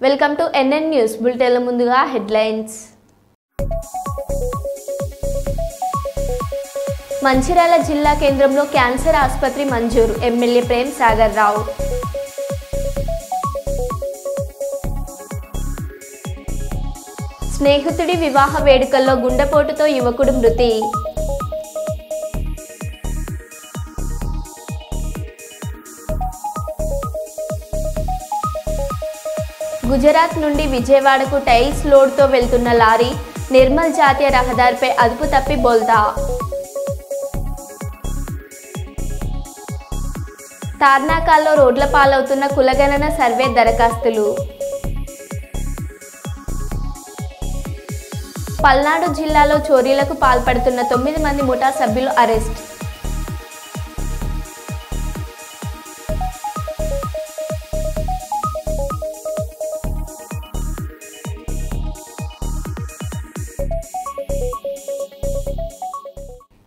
Welcome to NN news బులెటిన్ల ముందుగా headlines. Mancherial జిల్లా కేంద్రంలో క్యాన్సర్ ఆసుపత్రి మంజూరు. ఎమ్మెల్యే ప్రేమ్ సాగర్ రావు. స్నేహితుడి వివాహ వేడుకల్లో గుండెపోటుతో యువకుడు మృతి. గుజరాత్ నుండి విజయవాడకు టైల్స్ లోడ్తో వెళ్తున్న లారీ నిర్మల్ జాతీయ రహదారిపై అదుపు తప్పి బోల్తా. తార్నాకాల్లో రోడ్ల పాలవుతున్న కులగణన సర్వే దరఖాస్తులు. పల్నాడు జిల్లాలో చోరీలకు పాల్పడుతున్న 9 మంది ముఠా సభ్యులు అరెస్ట్.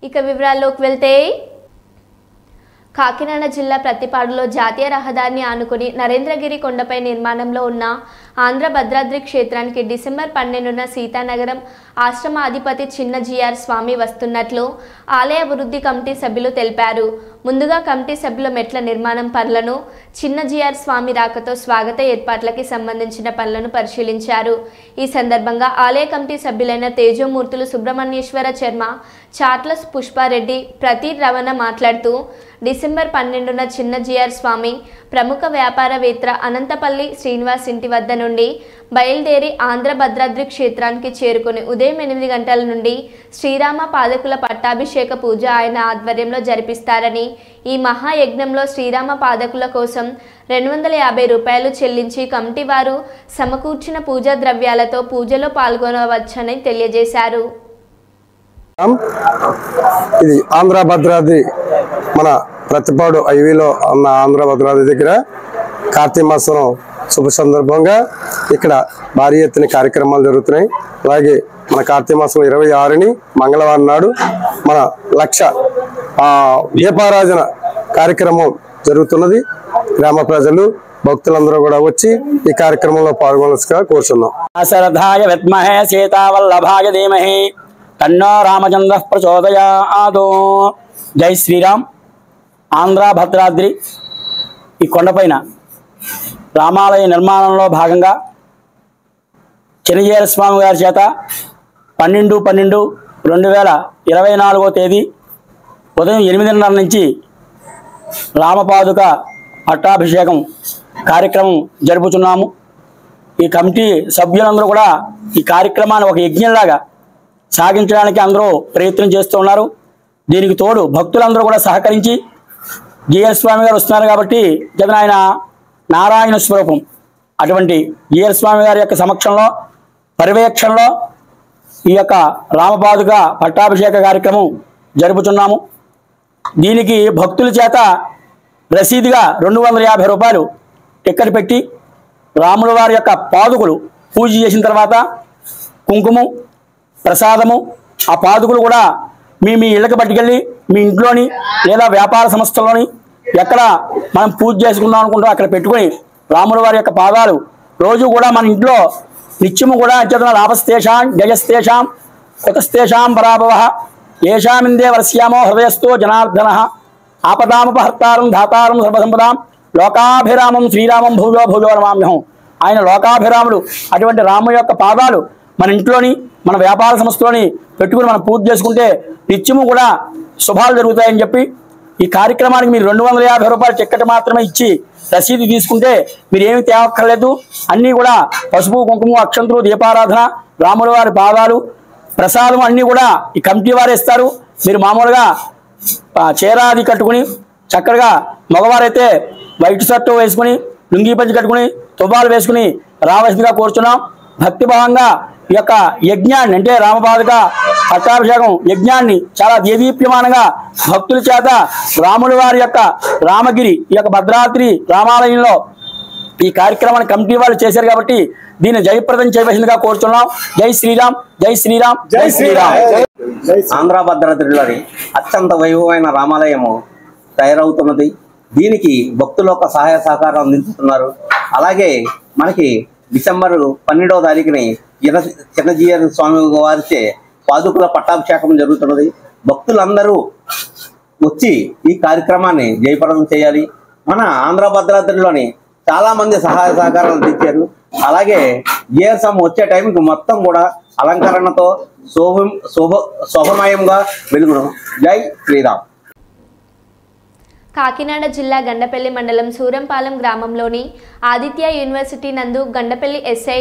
ఇక వివరాల్లోకి వెళ్తే, కాకినాడ జిల్లా ప్రతిపాడులో జాతీయ రహదారిని ఆనుకుని నరేంద్రగిరి కొండపై నిర్మాణంలో ఉన్న ఆంధ్ర భద్రాద్రి క్షేత్రానికి డిసెంబర్ 12న సీతానగరం ఆశ్రమ అధిపతి చిన్న జిఆర్ స్వామి వస్తున్నట్లు ఆలయ అభివృద్ధి కమిటీ సభ్యులు తెలిపారు. ముందుగా కమిటీ సభ్యుల మెట్ల నిర్మాణం పనులను, చిన్న జిఆర్ స్వామి రాకతో స్వాగత ఏర్పాట్లకి సంబంధించిన పనులను పరిశీలించారు. ఈ సందర్భంగా ఆలయ కమిటీ సభ్యులైన తేజోమూర్తులు సుబ్రహ్మణ్యేశ్వర శర్మ, చాట్ల పుష్పారెడ్డి, ప్రతి రవణ మాట్లాడుతూ డిసెంబర్ 12న చిన్న జిఆర్ స్వామి ప్రముఖ వ్యాపారవేత్త అనంతపల్లి శ్రీనివాస్ ఇంటి వద్ద నుండి బయలుదేరి ఆంధ్ర భద్రాద్రి క్షేత్రానికి చేరుకుని ఉదయం 8 గంటల నుండి శ్రీరామ పాదకుల పట్టాభిషేక పూజ ఆయన ఆధ్వర్యంలో జరిపిస్తారని, ఈ మహాయజ్ఞంలో శ్రీరామ పాదకుల కోసం 250 రూపాయలు చెల్లించి కమిటీ వారు సమకూర్చిన పూజా ద్రవ్యాలతో పూజలో పాల్గొనవచ్చని తెలియజేశారు. ఇది ఆంధ్ర భద్రాద్రి మన ప్రతిపాడు హైవేలో ఉన్న ఆంధ్ర భద్రాద్రి దగ్గర కార్తీక మాసం శుభ సందర్భంగా ఇక్కడ భారీ ఎత్తున కార్యక్రమాలు జరుగుతున్నాయి. అలాగే మన కార్తీక మాసం 26ని మంగళవారం నాడు మన లక్ష దీపారాధన కార్యక్రమం జరుగుతున్నది. గ్రామ ప్రజలు భక్తులందరూ కూడా వచ్చి ఈ కార్యక్రమంలో పాల్గొనవలసిగా కోరుచున్నాం. అశ్రద్ధాయ విద్మహే సీతావల్లభాయ ధీమహి తన్నో రామచంద్రః ప్రచోదయాత్. జై శ్రీరామ్. ఆంధ్ర భద్రాద్రి ఈ కొండపైన రామాలయ నిర్మాణంలో భాగంగా చిన్నజీయర్ స్వామి గారి చేత 12/12/2024 తేదీ ఉదయం 8:30 నుంచి రామపాదుక పట్టాభిషేకం కార్యక్రమం జరుపుతున్నాము. ఈ కమిటీ సభ్యులందరూ కూడా ఈ కార్యక్రమాన్ని ఒక యజ్ఞంలాగా సాగించడానికి అందరూ ప్రయత్నం చేస్తూ ఉన్నారు. దీనికి తోడు భక్తులందరూ కూడా సహకరించి, జిఆర్ స్వామి గారు వస్తున్నారు కాబట్టి జగన్ ఆయన నారాయణ స్వరూపం, అటువంటి జిఆర్ స్వామి గారి యొక్క సమక్షంలో పర్యవేక్షణలో ఈ యొక్క రామపాదుక పట్టాభిషేక కార్యక్రమం జరుపుతున్నాము. దీనికి భక్తుల చేత రసీదుగా 250 రూపాయలు టిక్కెట్ పెట్టి రాముల వారి యొక్క పాదుకులు పూజ చేసిన తర్వాత కుంకుమ ప్రసాదము, ఆ పాదుకులు కూడా మీ ఇళ్ళకి పట్టుకెళ్ళి మీ ఇంట్లోని లేదా వ్యాపార సంస్థల్లోని ఎక్కడ మనం పూజ చేసుకుందాం అనుకుంటాం అక్కడ పెట్టుకొని రాముల వారి యొక్క పాదాలు రోజు కూడా మన ఇంట్లో నిత్యము కూడా అత్యతన లాభస్తేషాం జయస్తేషాం కుతస్తేషాం పరాభవ ఏషామిందే వర్ష్యామో హృదయస్థో జనార్దన ఆపదాముపహర్తారం ధాతారం సర్వసంపదాం లోకాభిరామం శ్రీరామం భూయో భూయో నమామ్యహం. ఆయన లోకాభిరాముడు. అటువంటి రాముడి యొక్క పాదాలు మన ఇంట్లోని మన వ్యాపార సంస్థలోని పెట్టుకుని మనం పూజ చేసుకుంటే నిత్యము కూడా శుభాలు జరుగుతాయని చెప్పి ఈ కార్యక్రమానికి మీరు 250 రూపాయల టిక్కెట్ మాత్రమే ఇచ్చి రసీదు తీసుకుంటే మీరు ఏమి తేవక్కర్లేదు. అన్నీ కూడా పసుపు కుంకుమ అక్షంతులు దీపారాధన రాముల వారి పాదాలు ప్రసాదం అన్నీ కూడా ఈ కమిటీ వారు ఇస్తారు. మీరు మామూలుగా చీరాది కట్టుకుని చక్కగా మగవారైతే వైట్ షర్టు వేసుకుని లుంగీ పంచి కట్టుకుని తువ్వాలు వేసుకుని రావాల్సిందిగా కోరుచున్నాం. భక్తిభావంగా ఈ యొక్క యజ్ఞాన్ని అంటే రామపాదుక పట్టాభిషేకం యజ్ఞాన్ని చాలా దేదీప్యమానంగా భక్తుల చేత రాముల వారి యొక్క రామగిరి ఈ యొక్క భద్రాద్రి రామాలయంలో ఈ కార్యక్రమాన్ని కమిటీ వాళ్ళు చేశారు కాబట్టి దీన్ని జయప్రదం చేయవలసిందిగా కోరుతున్నాం. జై శ్రీరామ్, జై శ్రీరామ్, జై శ్రీరామ్. ఆంధ్ర భద్రాద్రిలోని అత్యంత వైభవమైన రామాలయము తయారవుతున్నది. దీనికి భక్తులు ఒక సహాయ సహకారం అందించుతున్నారు. అలాగే మనకి డిసెంబర్ 12వ తారీఖుని చిన్నజీయర్ స్వామి వారిచే పాదుకుల పట్టాభిషేకం జరుగుతున్నది. భక్తులందరూ వచ్చి ఈ కార్యక్రమాన్ని జయప్రదం చేయాలి. మన ఆంధ్ర భద్రాద్రిలోని చాలా మంది సహాయ సహకారాలు అందించారు. అలాగే జిఆర్ స్వామి వచ్చే టైంకి మొత్తం కూడా అలంకరణతో శోభమయంగా వెలుగును. జై శ్రీరామ్. కాకినాడ జిల్లా గండపల్లి మండలం సూరంపాలెం గ్రామంలోని ఆదిత్య యూనివర్సిటీ నందు గండపల్లి ఎస్ఐ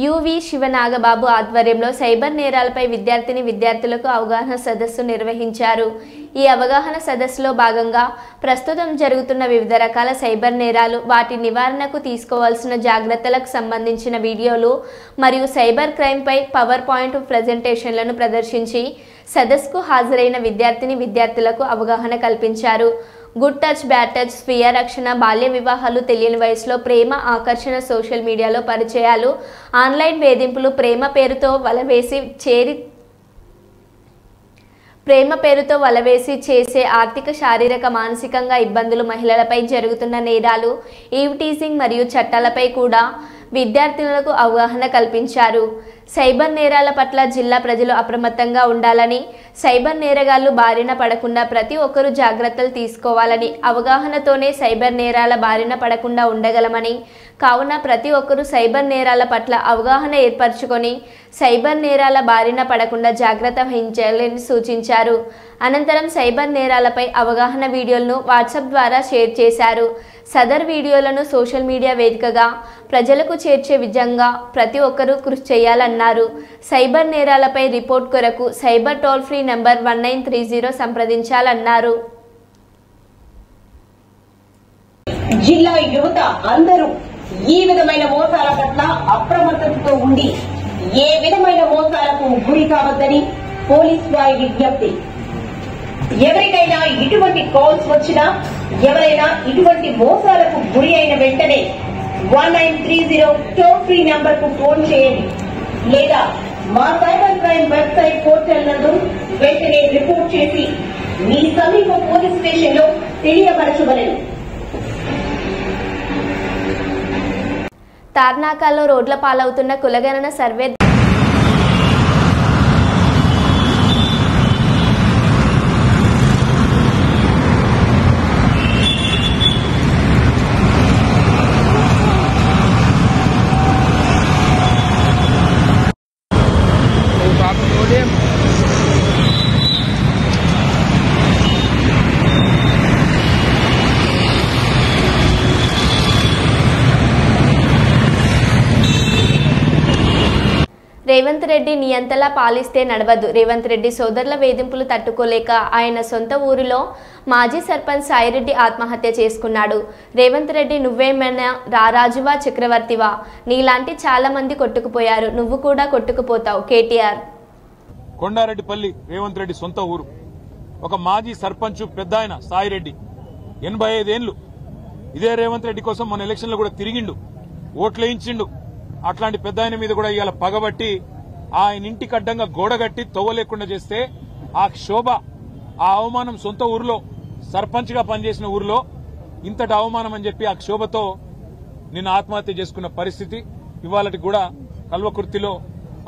యువి శివనాగబాబు ఆధ్వర్యంలో సైబర్ నేరాలపై విద్యార్థులకు అవగాహన సదస్సు నిర్వహించారు. ఈ అవగాహన సదస్సులో భాగంగా ప్రస్తుతం జరుగుతున్న వివిధ రకాల సైబర్ నేరాలు, వాటి నివారణకు తీసుకోవాల్సిన జాగ్రత్తలకు సంబంధించిన వీడియోలు మరియు సైబర్ క్రైమ్పై పవర్ పాయింట్ ప్రజెంటేషన్లను ప్రదర్శించి సదస్సుకు హాజరైన విద్యార్థులకు అవగాహన కల్పించారు. గుడ్ టచ్, బ్యాడ్ టచ్, స్వీయ రక్షణ, బాల్య వివాహాలు, తెలియని వయసులో ప్రేమ, ఆకర్షణ, సోషల్ మీడియాలో పరిచయాలు, ఆన్లైన్ వేధింపులు, ప్రేమ పేరుతో వలవేసి చేసే ఆర్థిక, శారీరక, మానసికంగా ఇబ్బందులు, మహిళలపై జరుగుతున్న నేరాలు, ఈవ్ టీజింగ్ మరియు చట్టాలపై కూడా విద్యార్థులకు అవగాహన కల్పించారు. సైబర్ నేరాల పట్ల జిల్లా ప్రజలు అప్రమత్తంగా ఉండాలని, సైబర్ నేరగాళ్లు బారిన పడకుండా ప్రతి ఒక్కరూ జాగ్రత్తలు తీసుకోవాలని, అవగాహనతోనే సైబర్ నేరాల బారిన పడకుండా ఉండగలమని, కావున ప్రతి ఒక్కరూ సైబర్ నేరాల పట్ల అవగాహన ఏర్పరచుకొని సైబర్ నేరాల బారిన పడకుండా జాగ్రత్త వహించాలని సూచించారు. అనంతరం సైబర్ నేరాలపై అవగాహన వీడియోలను వాట్సాప్ ద్వారా షేర్ చేశారు. సదర్ వీడియోలను సోషల్ మీడియా వేదికగా ప్రజలకు చేర్చే విధంగా ప్రతి ఒక్కరూ కృషి చేయాలన్నారు. సైబర్ నేరాలపై రిపోర్ట్ కొరకు సైబర్ టోల్ ఫ్రీ నంబర్ 1930 సంప్రదించాలన్నారు. జిల్లా యువత అందరూ ఈ విధమైన మోసాల పట్ల అప్రమత్తతతో ఉండి ఏ విధమైన మోసాలకు గురి కావద్దని పోలీస్ వారి విజ్ఞప్తి. ఎవరికైనా ఇటువంటి కాల్స్ వచ్చినా, ఎవరైనా ఇటువంటి మోసాలకు గురి అయిన వెంటనే 1930 టోల్ ఫ్రీ నంబర్ కు ఫోన్ చేయండి లేదా మా సైబర్ క్రైమ్ వెబ్సైట్ పోర్టల్ నందు వెంటనే రిపోర్ట్ చేసి మీ సమీప పోలీస్ స్టేషన్ లో తెలియపరచవలెను. తార్నాకాల్లో రోడ్ల పాలవుతున్న కులగణన సర్వే రేవంత్ రెడ్డి నియంతలా పాలిస్తే నడవదు. రేవంత్ రెడ్డి సోదరుల వేధింపులు తట్టుకోలేక ఆయన సొంత ఊరిలో మాజీ సర్పంచ్ సాయిరెడ్డి ఆత్మహత్య చేసుకున్నాడు. రేవంత్ రెడ్డి నువ్వేమైనా రారాజువా, చక్రవర్తివా? నీలాంటి చాలా మంది కొట్టుకుపోయారు, నువ్వు కూడా కొట్టుకుపోతావు. కేటీఆర్. కొండారెడ్డిపల్లి రేవంత్ రెడ్డి సొంత ఊరు. ఒక మాజీ సర్పంచ్ పెద్ద ఆయన సాయిరెడ్డి 85 ఏళ్లు ఇదే రేవంత్ రెడ్డి కోసం మన ఎలక్షన్లో కూడా తిరిగిండు, ఓట్లేయించిండు. అట్లాంటి పెద్ద ఆయన మీద కూడా ఇవాళ పగబట్టి ఆయన ఇంటికి అడ్డంగా గోడగట్టి తవ్వలేకుండా చేస్తే ఆ క్షోభ, ఆ అవమానం సొంత ఊరిలో సర్పంచ్ గా పనిచేసిన ఊరిలో ఇంతటి అవమానం అని చెప్పి ఆ క్షోభతో నిన్న ఆత్మహత్య చేసుకున్న పరిస్థితి ఇవాళకి కూడా కల్వకుర్తిలో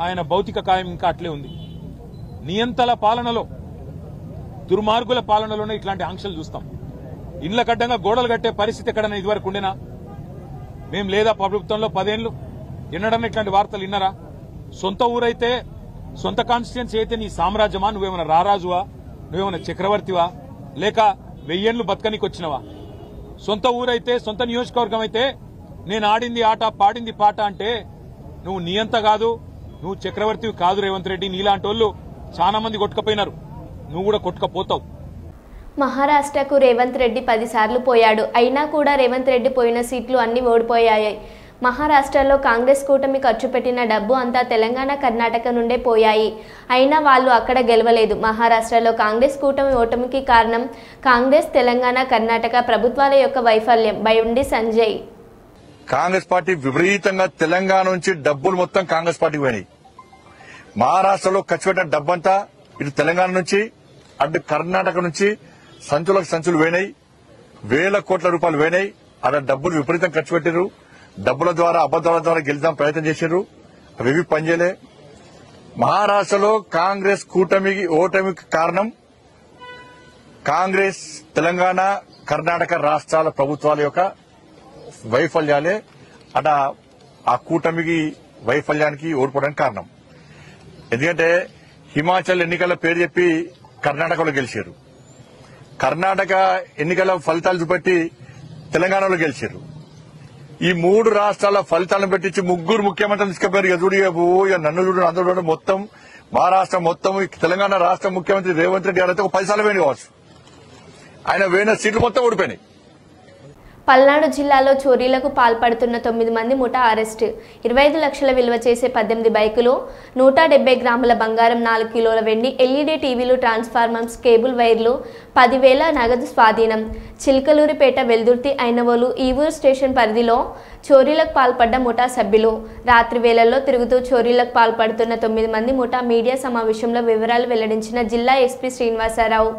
ఆయన భౌతిక కాయం ఇంకా అట్లే ఉంది. నియంతల పాలనలో, దుర్మార్గుల పాలనలోనే ఇట్లాంటి ఆంక్షలు చూస్తాం. ఇండ్ల కడ్డంగా గోడలు కట్టే పరిస్థితి ఎక్కడన్నా ఇదివరకు ఉండేనా? మేం లేదా ప్రభుత్వంలో 10 ఏళ్లు ఎన్నడన్నా ఇట్లాంటి వార్తలు విన్నారా? సొంత ఊరైతే, సొంత కాన్స్టిట్యున్సీ అయితే నీ సామ్రాజ్యమా? నువ్వేమైనా రారాజువా? నువ్వేమైనా చక్రవర్తివా? లేక 1000 ఏళ్లు బతకనికి వచ్చినవా? సొంత ఊరైతే, సొంత నియోజకవర్గం అయితే నేను ఆడింది ఆట, పాడింది పాట అంటే నువ్వు నియంత కాదు, నువ్వు చక్రవర్తివి కాదు రేవంత్ రెడ్డి. నీలాంటి వాళ్ళు చాలా మంది కొట్టుకపోయినారు, నువ్వు కూడా కొట్టుకపోతావు. మహారాష్ట్రకు రేవంత్ రెడ్డి 10 సార్లు పోయాడు. అయినా కూడా రేవంత్ రెడ్డి పోయిన సీట్లు అన్ని ఓడిపోయాయి. మహారాష్ట్రలో కాంగ్రెస్ కూటమి ఖర్చు పెట్టిన డబ్బు అంతా తెలంగాణ, కర్ణాటక నుండే పోయాయి. అయినా వాళ్ళు అక్కడ గెలవలేదు. మహారాష్ట్రలో కాంగ్రెస్ కూటమి ఓటమికి కారణం కాంగ్రెస్, తెలంగాణ, కర్ణాటక ప్రభుత్వాల యొక్క వైఫల్యం. బండి సంజయ్. కాంగ్రెస్ పార్టీ విపరీతంగా తెలంగాణ నుంచి డబ్బులు మొత్తం కాంగ్రెస్ పార్టీకి పోయినాయి. మహారాష్ట్రలో ఖర్చు పెట్టిన డబ్బంతా ఇటు తెలంగాణ నుంచి, అటు కర్ణాటక నుంచి సంచులకు సంచులు పోయినాయి. 1000 కోట్ల రూపాయలు పోయినాయి. అలా డబ్బులు విపరీతం ఖర్చు పెట్టారు. డబ్బుల ద్వారా అబద్దాల ద్వారా గెలిచాం ప్రయత్నం చేశారు, అవి పనిచేయలే. మహారాష్ట్రలో కాంగ్రెస్ కూటమికి ఓటమికి కారణం కాంగ్రెస్ తెలంగాణ కర్ణాటక రాష్ట్రాల ప్రభుత్వాల యొక్క వైఫల్యాలే. అట ఆ కూటమికి వైఫల్యానికి ఓడిపోవడానికి కారణం. ఎందుకంటే హిమాచల్ ఎన్నికల పేరు చెప్పి కర్ణాటకలో గెలిచారు, కర్ణాటక ఎన్నికల ఫలితాలు చూపెట్టి తెలంగాణలో గెలిచారు. ఈ 3 రాష్ట్రాల ఫలితాలను పెట్టించి 3 ముఖ్యమంత్రులు తీసుకుపోయారు. ఇక నన్ను చూడు అందరూ చూడు, మొత్తం మహారాష్ట్ర మొత్తం తెలంగాణ రాష్ట్ర ముఖ్యమంత్రి రేవంత్ రెడ్డి గారు అయితే ఒక 10 సార్లు వేణి కావచ్చు. ఆయన వేయిన సీట్లు మొత్తం ఓడిపోయినాయి. పల్నాడు జిల్లాలో చోరీలకు పాల్పడుతున్న 9 మంది ముఠా అరెస్ట్. 25 లక్షల విలువ చేసే 18 బైకులు, 170 గ్రాముల బంగారం, 4 కిలోల వెండి, ఎల్ఈడీ టీవీలు, ట్రాన్స్ఫార్మర్స్, కేబుల్ వైర్లు, 10,000 నగదు స్వాధీనం. చిల్కలూరిపేట, వెల్దుర్తి, ఐనవోలు, ఈవూరు స్టేషన్ పరిధిలో చోరీలకు పాల్పడ్డ ముఠా సభ్యులు. రాత్రి వేళల్లో తిరుగుతూ చోరీలకు పాల్పడుతున్న 9 మంది ముఠా మీడియా సమావేశంలో వివరాలు వెల్లడించిన జిల్లా ఎస్పీ శ్రీనివాసరావు.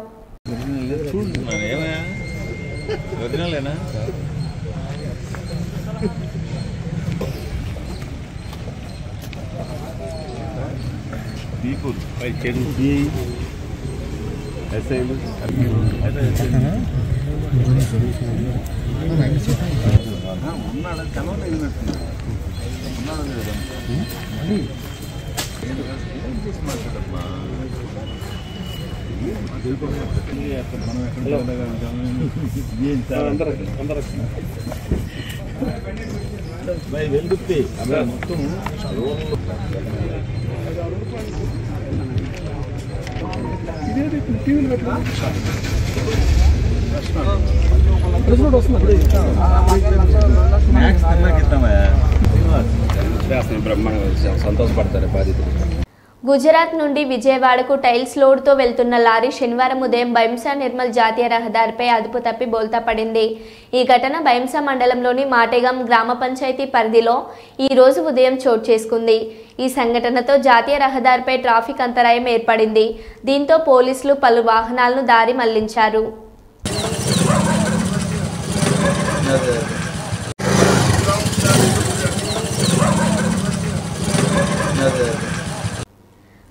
సంతోషపడతారు బాధితులు. గుజరాత్ నుండి విజయవాడకు టైల్స్ లోడ్తో వెళ్తున్న లారీ శనివారం ఉదయం బైంసా నిర్మల్ జాతీయ రహదారిపై అదుపు తప్పి బోల్తా పడింది. ఈ ఘటన బైంసా మండలంలోని మాటెగం గ్రామ పంచాయతీ పరిధిలో ఈ రోజు ఉదయం చోటు చేసుకుంది. ఈ సంఘటనతో జాతీయ రహదారిపై ట్రాఫిక్ అంతరాయం ఏర్పడింది. దీంతో పోలీసులు పలు వాహనాలను దారి మళ్లించారు.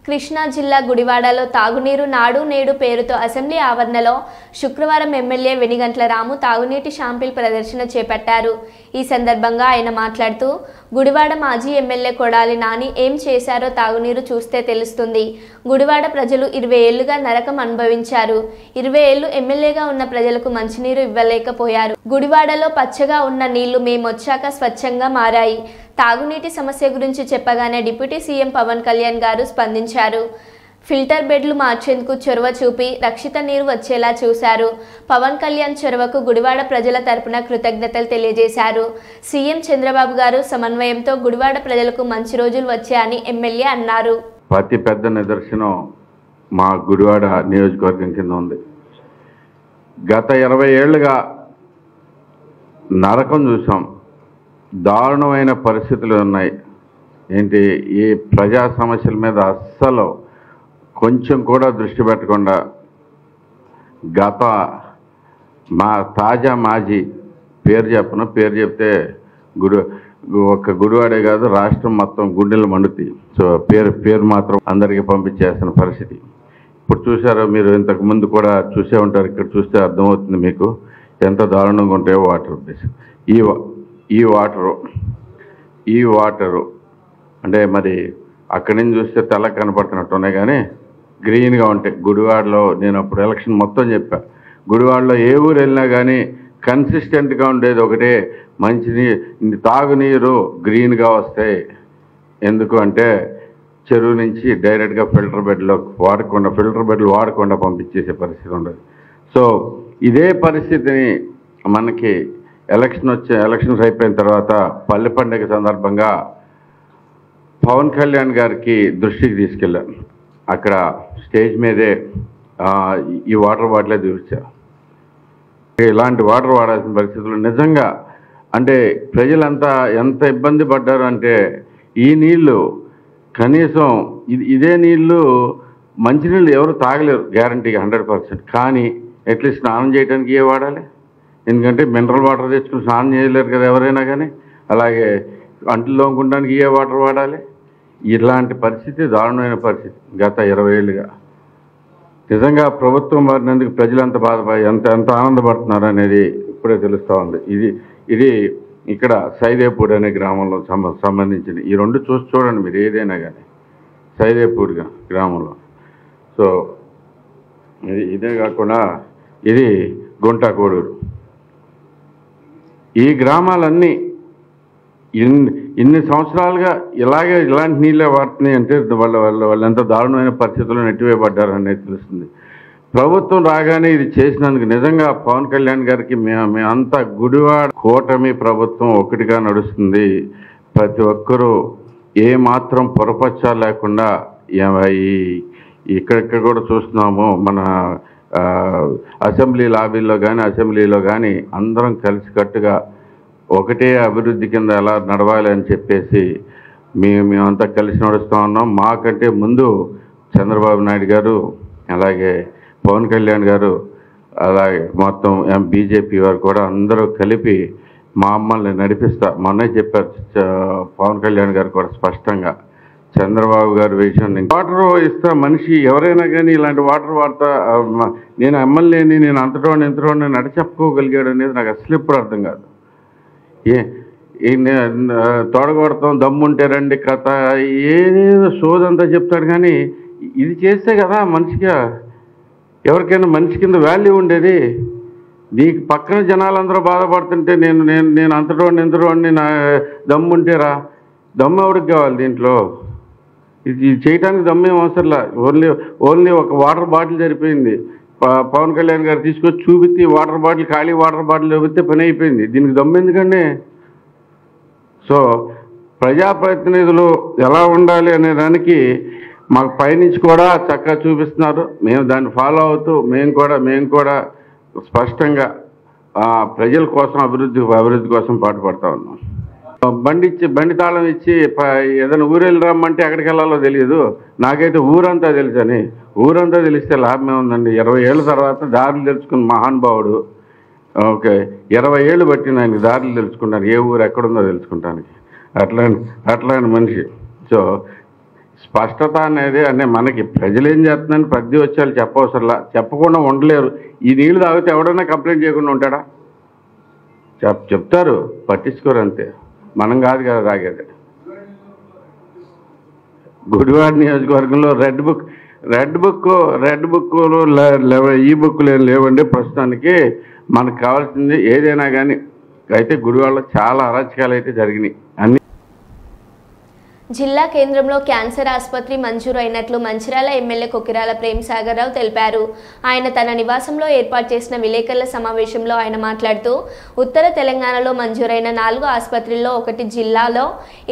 కృష్ణా జిల్లా గుడివాడలో తాగునీరు నాడు నేడు పేరుతో అసెంబ్లీ ఆవరణలో శుక్రవారం ఎమ్మెల్యే వెనిగంట్ల రాము తాగునీటి శాంపిల్ ప్రదర్శన చేపట్టారు. ఈ సందర్భంగా ఆయన మాట్లాడుతూ, గుడివాడ మాజీ ఎమ్మెల్యే కొడాలి నాని ఏం చేశారో తాగునీరు చూస్తే తెలుస్తుంది. గుడివాడ ప్రజలు 20 ఏళ్లుగా నరకం అనుభవించారు. 20 ఏళ్లు ఎమ్మెల్యేగా ఉన్న ప్రజలకు మంచినీరు ఇవ్వలేకపోయారు. గుడివాడలో పచ్చగా ఉన్న నీళ్లు మేమొచ్చాక స్వచ్ఛంగా మారాయి. తాగునీటి సమస్య గురించి చెప్పగానే డిప్యూటీ సీఎం పవన్ కళ్యాణ్ గారు స్పందించారు. ఫిల్టర్ బెడ్లు మార్చేందుకు చొరవ చూపి రక్షిత నీరు వచ్చేలా చూశారు. పవన్ కళ్యాణ్ చొరవకు గుడివాడ ప్రజల తరపున కృతజ్ఞతలు తెలియజేశారు. సీఎం చంద్రబాబు గారు సమన్వయంతో గుడివాడ ప్రజలకు మంచి రోజులు వచ్చాయని ఎమ్మెల్యే అన్నారు. అతి పెద్ద నిదర్శనం మా గుడివాడ నియోజకవర్గం కింద ఉంది. గత 20 ఏళ్లుగా నరకం చూసాం. దారుణమైన పరిస్థితులు ఉన్నాయి. ఏంటి, ఈ ప్రజా సమస్యల మీద అస్సలు కొంచెం కూడా దృష్టి పెట్టకుండా గత మా తాజా మాజీ పేరు చెప్తే ఒక్క గుడివాడే కాదు, రాష్ట్రం మొత్తం గుండెలు మండుతాయి. సో పేరు మాత్రం అందరికీ పంపించేస్తున్న పరిస్థితి. ఇప్పుడు చూసారో మీరు, ఇంతకు ముందు కూడా చూసే ఉంటారు. ఇక్కడ చూస్తే అర్థమవుతుంది మీకు ఎంత దారుణంగా ఉంటాయో వాటర్. ఈ వాటరు అంటే మరి అక్కడి నుంచి చూస్తే తెల్ల కనపడుతున్నట్టున్నాయి, కానీ గ్రీన్గా ఉంటాయి. గుడివాడలో నేను అప్పుడు ఎలక్షన్ మొత్తం చెప్పా, గుడివాడలో ఏ ఊరు వెళ్ళినా కానీ కన్సిస్టెంట్గా ఉండేది ఒకటే, తాగునీరు గ్రీన్గా వస్తాయి. ఎందుకు అంటే చెరువు నుంచి డైరెక్ట్గా ఫిల్టర్ బెడ్లు వాడకుండా పంపించేసే పరిస్థితి ఉండదు. సో ఇదే పరిస్థితిని మనకి ఎలక్షన్స్ అయిపోయిన తర్వాత పల్లె పండుగ సందర్భంగా పవన్ కళ్యాణ్ గారికి దృష్టికి తీసుకెళ్ళాను. అక్కడ స్టేజ్ మీదే ఈ వాటర్ బాటిలే చూపించా. ఇలాంటి వాటర్ వాడాల్సిన పరిస్థితులు నిజంగా అంటే ప్రజలంతా ఎంత ఇబ్బంది పడ్డారు అంటే, ఈ నీళ్లు కనీసం ఇదే నీళ్లు మంచినీళ్ళు ఎవరు తాగలేరు గ్యారంటీగా 100%. కానీ అట్లీస్ట్ స్నానం చేయడానికి ఏ వాడాలి? ఎందుకంటే మినరల్ వాటర్ తెచ్చుకుని స్నానం చేయలేరు కదా ఎవరైనా. కానీ అలాగే అంట్లు తోముకోవడానికి ఏ వాటర్ వాడాలి? ఇలాంటి పరిస్థితి దారుణమైన పరిస్థితి గత 20 ఏళ్ళుగా. నిజంగా ప్రభుత్వం మారినందుకు ప్రజలు ఎంత బాధపడి ఎంత ఆనందపడుతున్నారు అనేది ఇప్పుడే తెలుస్తూ ఉంది. ఇది ఇక్కడ సైదేపూర్ అనే గ్రామంలో సంబంధించింది. ఈ రెండు చూడండి మీరు ఏదైనా కానీ, సైదేపూర్ గ్రామంలో. సో ఇదే కాకుండా ఇది గుంటాకోడూరు. ఈ గ్రామాలన్నీ ఇన్ని సంవత్సరాలుగా ఇలాంటి నీళ్ళే వాడుతున్నాయి అంటే వాళ్ళు ఎంత దారుణమైన పరిస్థితుల్లో నెట్టివేయబడ్డారు అనేది తెలుస్తుంది. ప్రభుత్వం రాగానే ఇది చేసినందుకు నిజంగా పవన్ కళ్యాణ్ గారికి మేమంతా గుడివాడ కూటమి ప్రభుత్వం ఒకటిగా నడుస్తుంది. ప్రతి ఒక్కరూ ఏ మాత్రం పొరపచ్చాలు లేకుండా ఇక్కడ కూడా చూస్తున్నాము, మన అసెంబ్లీ లాబీల్లో కానీ అసెంబ్లీలో కానీ అందరం కలిసికట్టుగా ఒకటే అభివృద్ధి కింద ఎలా నడవాలి అని చెప్పేసి మేమంతా కలిసి నడుస్తూ ఉన్నాం. మాకంటే ముందు చంద్రబాబు నాయుడు గారు, అలాగే పవన్ కళ్యాణ్ గారు, అలాగే మొత్తం బీజేపీ వారు కూడా అందరూ కలిపి మమ్మల్ని మొన్నే చెప్పారు పవన్ కళ్యాణ్ గారు కూడా స్పష్టంగా, చంద్రబాబు గారు విషయం వాటర్ ఇస్తా మనిషి ఎవరైనా కానీ ఇలాంటి వాటర్ వాడతా నేను ఎమ్మెల్యేని, నేను ఇంతటోని నడి చెప్పుకోగలిగాడు అనేది నాకు అసలు ఎప్పుడు అర్థం కాదు. తోడగొడతాం, దమ్ముంటే రండి కథ, ఏదేదో సోదంతా చెప్తాడు. కానీ ఇది చేస్తే కదా మనిషిగా ఎవరికైనా మనిషి కింద వాల్యూ ఉండేది. నీకు పక్కన జనాలందరూ బాధపడుతుంటే నేను ఇంతటోని నా దమ్ముంటేరా, దమ్ము ఎవరికి కావాలి దీంట్లో? ఇది చేయడానికి దమ్మేం అవసరంలా. ఓన్లీ ఒక వాటర్ బాటిల్ సరిపోయింది. పవన్ కళ్యాణ్ గారు తీసుకొచ్చి చూపిస్తే వాటర్ బాటిల్, ఖాళీ వాటర్ బాటిల్ చూపిస్తే పని అయిపోయింది. దీనికి దమ్ము ఎందుకండి? సో ప్రజాప్రతినిధులు ఎలా ఉండాలి అనే దానికి మాకు పైనుంచి కూడా చక్కగా చూపిస్తున్నారు. మేము దాన్ని ఫాలో అవుతూ మేము కూడా స్పష్టంగా ప్రజల కోసం అభివృద్ధి కోసం పాటుపడతా ఉన్నాం. బండి తాళం ఇచ్చి ఏదైనా ఊరెళ్ళి రమ్మంటే ఎక్కడికి వెళ్ళాలో తెలియదు. నాకైతే ఊరంతా తెలుసని. ఊరంతా తెలిస్తే లాభమే ఉందండి. 20 ఏళ్ళ తర్వాత దారులు తెలుసుకున్న మహానుభావుడు. ఓకే, 20 ఏళ్ళు పట్టింది ఆయనకి దారులు తెలుసుకుంటాను, ఏ ఊరు ఎక్కడుందో తెలుసుకుంటానికి. అట్లాంటి మనిషి. సో స్పష్టత అనేది మనకి ప్రజలు ఏం చేస్తుందని ప్రతి వచ్చేవాళ్ళు చెప్పవసరంలా, చెప్పకుండా ఉండలేరు. ఈ నీళ్లు తాగితే ఎవడన్నా కంప్లైంట్ చేయకుండా ఉంటాడా? చెప్తారు, పట్టించుకోరు అంతే. మనం కాదు కదా తాగేది. గుడివాడ నియోజకవర్గంలో రెడ్ బుక్లు ఈ బుక్లు ఏం లేవండి ప్రస్తుతానికి. మనకు కావాల్సింది ఏదైనా కానీ అయితే గుడివాడలో చాలా అరాచకాలు అయితే జరిగినాయి. అన్ని జిల్లా కేంద్రంలో క్యాన్సర్ ఆసుపత్రి మంజూరు అయినట్లు మంచిర్యాల ఎమ్మెల్యే కొకిరాల ప్రేమసాగర్రావు తెలిపారు. ఆయన తన నివాసంలో ఏర్పాటు చేసిన విలేకరుల సమావేశంలో ఆయన మాట్లాడుతూ ఉత్తర తెలంగాణలో మంజూరైన 4 ఆసుపత్రుల్లో ఒకటి జిల్లాలో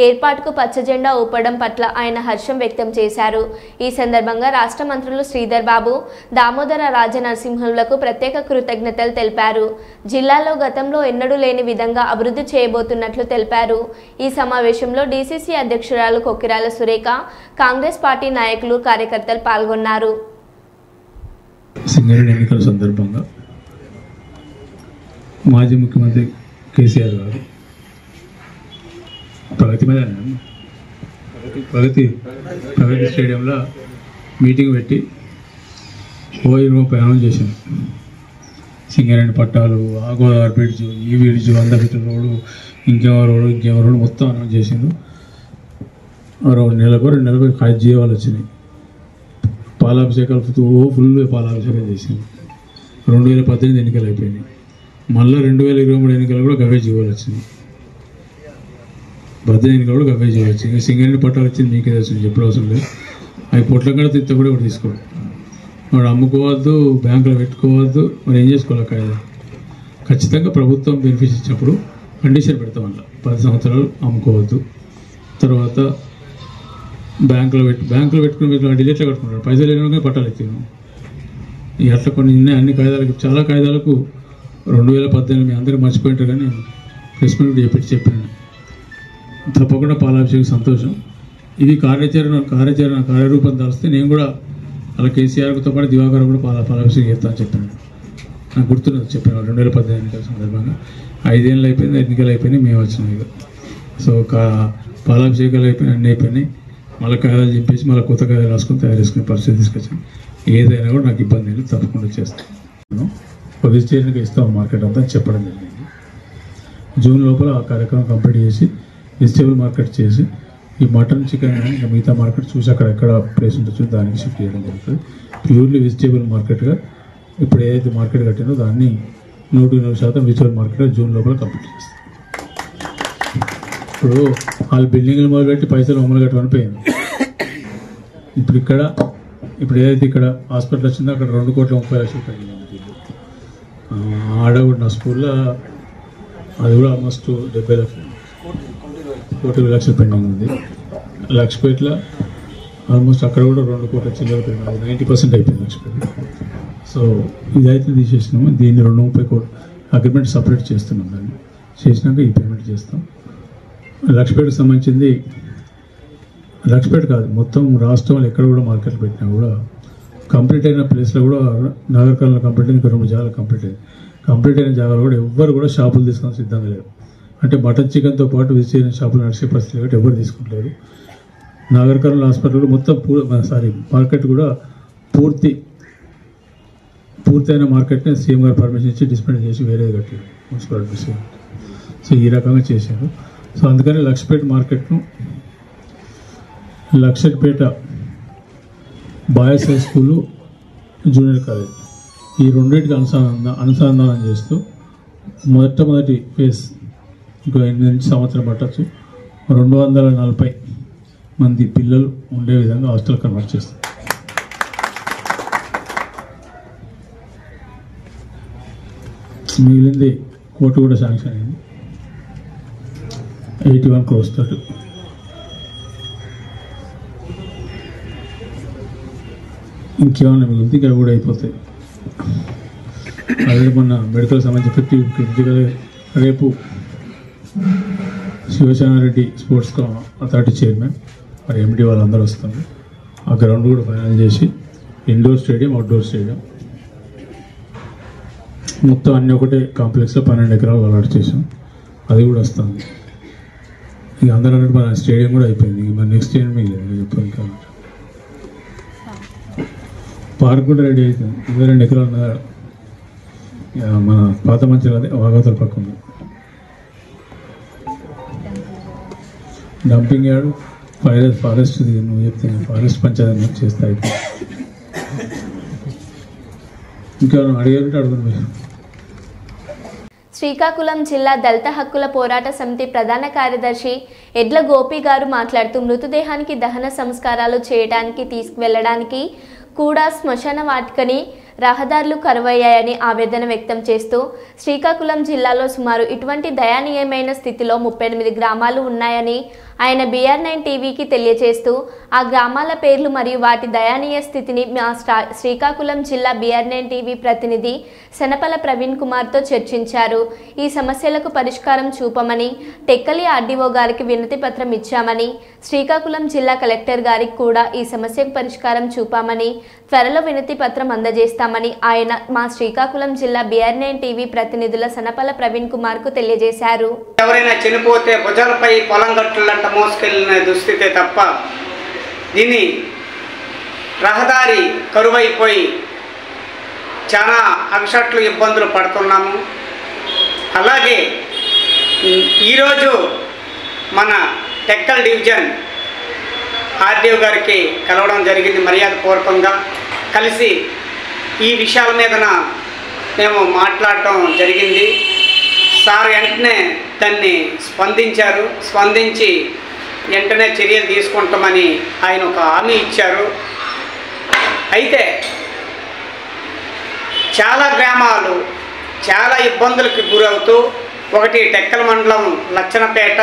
ఏర్పాటుకు పచ్చజెండా ఊపడం పట్ల ఆయన హర్షం వ్యక్తం చేశారు. ఈ సందర్భంగా రాష్ట్ర మంత్రులు శ్రీధర్ బాబు, దామోదర రాజనరసింహులకు ప్రత్యేక కృతజ్ఞతలు తెలిపారు. జిల్లాలో గతంలో ఎన్నడూ లేని విధంగా అభివృద్ధి చేయబోతున్నట్లు తెలిపారు. ఈ సమావేశంలో డీసీసీ అధ్యక్షురాలు కొకిరాల సురేఖ, కాంగ్రెస్ పార్టీ నాయకులు, కార్యకర్తలు పాల్గొన్నారు. సింగరేణి ఎన్నికల సందర్భంగా మాజీ ముఖ్యమంత్రి కేసీఆర్ గారు ప్రగతి స్టేడియంలో మీటింగ్ పెట్టి ప్రయాణం చేశాను. సింగరేణి పట్టాలు, ఆ గోదావరి బ్రిడ్జు, ఈ బ్రిడ్జు, 100 ఫీట్ల రోడ్డు, ఇంకేమో రోడ్డు మొత్తం అనౌన్స్ చేసిండు. నెలకు 2 నెలలకు 5 జీవాలు వచ్చినాయి. పాలాభిషేకాలు ఫుల్ పాలాభిషేకాలు చేసింది. 2018 ఎన్నికలు అయిపోయినాయి. మళ్ళీ 2023 ఎన్నికలు కూడా గవే జీవాలు వచ్చినాయి. 18 ఎన్నికలు కూడా గవే జీవాలు వచ్చింది. సింగరేణి పట్టాలు వచ్చింది మీకే తెలుసు, ఎప్పుడు అవసరం లేదు. అవి పొట్ల కూడా తిత్త కూడా ఒకటి తీసుకోవడం, వాడు అమ్ముకోవద్దు, బ్యాంకులో పెట్టుకోవద్దు, మరి ఏం చేసుకోవాలి కాయదా. ఖచ్చితంగా ప్రభుత్వం బెనిఫిట్స్ ఇచ్చినప్పుడు కండిషన్ పెడతాం. వల్ల 10 సంవత్సరాలు అమ్ముకోవద్దు. తర్వాత బ్యాంకులో పెట్టుకుని మీరు డిలేట్లో కట్టుకుంటారు. పైసలు లేని పట్టాలు ఎత్తాను. అట్లా కొన్ని ఉన్నాయి. అన్ని కాయిదాలకు, చాలా కాయిదాలకు 2018 మీ అందరూ మర్చిపోయింటారు. కానీ ప్రెస్ మీట్ చెప్పాను. తప్పకుండా పాలాభిషేకం సంతోషం. ఇది కార్యరూపం దాల్స్తే నేను కూడా అలా కేసీఆర్తో పాటు దివాకర్ కూడా పాలాభిషేకం చేస్తానని చెప్పాను. నాకు గుర్తున్నది చెప్పాను. 2018 ఎన్నికల సందర్భంగా 5 ఏళ్ళు అయిపోయింది, ఎన్నికలు అయిపోయినాయి, మేము వచ్చినాయి. సో పాలాభిషేకాలు అన్నీ అయిపోయినాయి, మళ్ళీ కాయలు చింపేసి మళ్ళీ కొత్త కాయలు రాసుకొని తయారు చేసుకునే పరిస్థితి తీసుకొచ్చాను. ఏదైనా కూడా నాకు ఇబ్బంది లేదు, తప్పకుండా చేస్తాను. ఒక వెజిటేరియన్గా ఇస్తాం మార్కెట్ అంతా చెప్పడం జరిగింది. జూన్ లోపల ఆ కార్యక్రమం కంప్లీట్ చేసి వెజిటేబుల్ మార్కెట్ చేసి ఈ మటన్ చికెన్ ఇంకా మిగతా మార్కెట్ చూసి అక్కడ ఎక్కడ ప్లేస్ ఉంటుందో దానికి షిఫ్ట్ చేయడం జరుగుతుంది. ప్యూర్లీ వెజిటేబుల్ మార్కెట్గా ఇప్పుడు ఏదైతే మార్కెట్ కట్టినో దాన్ని 100% వెజిటేబుల్ మార్కెట్గా జూన్ లోపల కంప్లీట్ చేస్తాం. ఇప్పుడు వాళ్ళు బిల్డింగ్లు మొదలుపెట్టి పైసలు అమలు కట్టమని పోయింది. ఇప్పుడు ఏదైతే ఇక్కడ హాస్పిటల్ వచ్చిందో అక్కడ 2,30,00,000 పెండింగ్ ఉంది. ఆడ కూడా నా స్కూల్లో అది కూడా ఆల్మోస్ట్ 70 లక్షలు, 1,20,00,000 లక్షలు పెండింగ్ ఉంది. లక్ష్మీపేటలో ఆల్మోస్ట్ అక్కడ కూడా 2 కోట్ల చిల్లర పెండింగ్, అది 90% అయిపోయింది లక్ష్మీపేట. సో ఇదైతే తీసేసినాము. దీన్ని 230 కోట్లు అగ్రిమెంట్ సపరేట్ చేస్తున్నాం. దాన్ని చేసినాక ఈ పేమెంట్ చేస్తాం. లక్ష్మీపేటకు సంబంధించింది లక్ష్మీపేట కాదు, మొత్తం రాష్ట్రంలో ఎక్కడ కూడా మార్కెట్లు పెట్టినా కూడా కంప్లీట్ అయిన ప్లేస్లో కూడా నగరకర్నూలు కంప్లీట్ అయింది, ఇంకా 2 జాగాలు కంప్లీట్ అయింది. కంప్లీట్ అయిన జాగాలు కూడా ఎవ్వరు కూడా షాపులు తీసుకొని సిద్ధంగా లేరు. అంటే మటన్ చికెన్తో పాటు వెజిటేరియన్ షాపులు నడిచే పరిస్థితి కాబట్టి ఎవరు తీసుకుంటారు. నగరకర్నూలు హాస్పిటల్ మొత్తం మార్కెట్ కూడా పూర్తయిన మార్కెట్ని సీఎం గారు పర్మిషన్ ఇచ్చి డిస్పెండ్ చేసి వేరేది కట్టారు మున్సిపాలిటీ. సో ఈ రకంగా చేశారు. సో అందుకని లక్ష్మీపేట మార్కెట్ను Lakshapeta boys high school, junior college ఈ రెండింటికి అనుసంధానం చేస్తూ మొట్టమొదటి ఫేజ్ ఇంకో 8 సంవత్సరం పట్టచ్చు 240 మంది పిల్లలు ఉండే విధంగా హాస్టల్ కన్వర్ట్ చేస్తాం. మిగిలింది కోర్టు కూడా శాంక్షన్ అయింది, 81 crores తోటి. ఇంకేమన్నా మిగిలింది, ఇక్కడ కూడా అయిపోతాయి. ఆల్రెడీ మొన్న మెడికల్ సంబంధించి క్రిటికల్ రేపు శివసేనారెడ్డి స్పోర్ట్స్ అథారిటీ చైర్మన్ మరి ఎండి వాళ్ళందరూ వస్తారు. ఆ గ్రౌండ్ కూడా ఫైనల్ చేసి ఇండోర్ స్టేడియం, అవుట్డోర్ స్టేడియం మొత్తం అన్నీ ఒకటే కాంప్లెక్స్లో 12 ఎకరాలు అలాట్ చేసాం. అది కూడా వస్తుంది. ఇక అందరూ అన్నట్టు మన స్టేడియం కూడా అయిపోయింది. ఇక మన నెక్స్ట్ స్టేడియం మిగిలేదు చెప్పాను కాబట్టి. పార్క్ కూడా రెడీ అవుతుంది. 22 ఎకరాలు ఉన్నది మన పాత మంచిగా, అదే వాగవతల పక్క ఉంది. డంపింగ్ యార్డు ఫారెస్ట్ నువ్వు చెప్తే ఫారెస్ట్ పంచాయతీ చేస్తే అయిపోయింది. ఇంకా అడిగారంటే అడుగుతుంది. శ్రీకాకుళం జిల్లా దళిత హక్కుల పోరాట సమితి ప్రధాన కార్యదర్శి ఎడ్ల గోపి గారు మాట్లాడుతూ మృతదేహానికి దహన సంస్కారాలు చేయడానికి తీసుకువెళ్లడానికి కూడా శ్మశాన వాటికని రహదారులు కరువయ్యాయని ఆవేదన వ్యక్తం చేస్తూ శ్రీకాకుళం జిల్లాలో సుమారు ఇటువంటి దయనీయమైన స్థితిలో 38 గ్రామాలు ఉన్నాయని ఆయన BR9 టీవీకి తెలియజేస్తూ ఆ గ్రామాల పేర్లు మరియు వాటి దయనీయ స్థితిని మా శ్రీకాకుళం జిల్లా BR9 టీవీ ప్రతినిధి శనపల ప్రవీణ్ కుమార్తో చర్చించారు. ఈ సమస్యలకు పరిష్కారం చూపమని టెక్కలి ఆర్డీఓ గారికి వినతి పత్రం ఇచ్చామని, శ్రీకాకుళం జిల్లా కలెక్టర్ గారికి కూడా ఈ సమస్యకు పరిష్కారం చూపామని, త్వరలో వినతి పత్రం అందజేస్తామని ఆయన మా శ్రీకాకుళం జిల్లా BR9 టీవీ ప్రతినిధుల శనపల ప్రవీణ్ కుమార్కు తెలియజేశారు. ఎవరైనా చనిపోతే భుజాలపై పొలం గట్టులంట మోసుకెళ్లిన దుస్థితే తప్ప దీన్ని రహదారి కరువైపోయి చాలా అగసట్లు ఇబ్బందులు పడుతున్నాము. అలాగే ఈరోజు మన టెక్కల్ డివిజన్ ఆర్డీఓ గారికి కలవడం జరిగింది. మర్యాదపూర్వకంగా కలిసి ఈ విషయాల మీదన మేము మాట్లాడటం జరిగింది. సార్ వెంటనే దాన్ని స్పందించి వెంటనే చర్యలు తీసుకుంటామని ఆయన ఒక హామీ ఇచ్చారు. అయితే చాలా గ్రామాలు చాలా ఇబ్బందులకు గురవుతూ, ఒకటి టెక్కల మండలం లచ్చనపేట,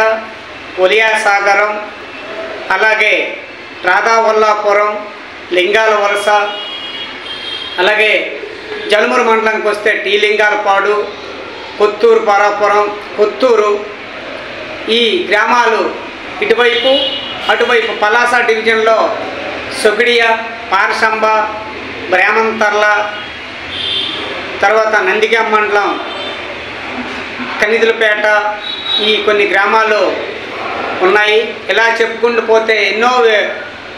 ఒలియాసాగరం, అలాగే రాధావల్లాపురం, లింగాల వలస, అలాగే జలుమూరు మండలంకి వస్తే టీ లింగాలపాడు, కొత్తూరు పరాపురం, కొత్తూరు, ఈ గ్రామాలు ఇటువైపు అటువైపు పలాస డివిజన్లో సొగిడియా, పారసంబ, బ్రాహ్మంతర్ల, తర్వాత నందిగాం మండలం కనిదులపేట, ఈ కొన్ని గ్రామాలు ఉన్నాయి. ఇలా చెప్పుకుంటూ పోతే ఎన్నో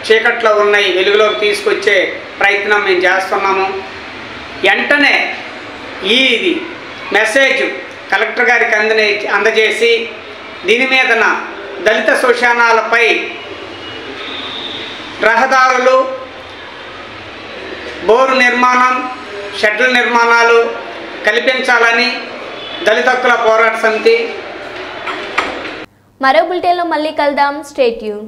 చీకట్లో ఉన్నాయి, వెలుగులోకి తీసుకొచ్చే ప్రయత్నం మేము చేస్తున్నాము. వెంటనే ఈ మెసేజ్ కలెక్టర్ గారికి అందజేసి దీని మీదన దళిత శోషణాలపై రహదారులు, బోరు నిర్మాణం, షెడ్ల నిర్మాణాలు కల్పించాలని దళిత హక్కుల పోరాట సమితి. మరో బులెటిన్లో మళ్ళీ కలుద్దాం. Stay tune.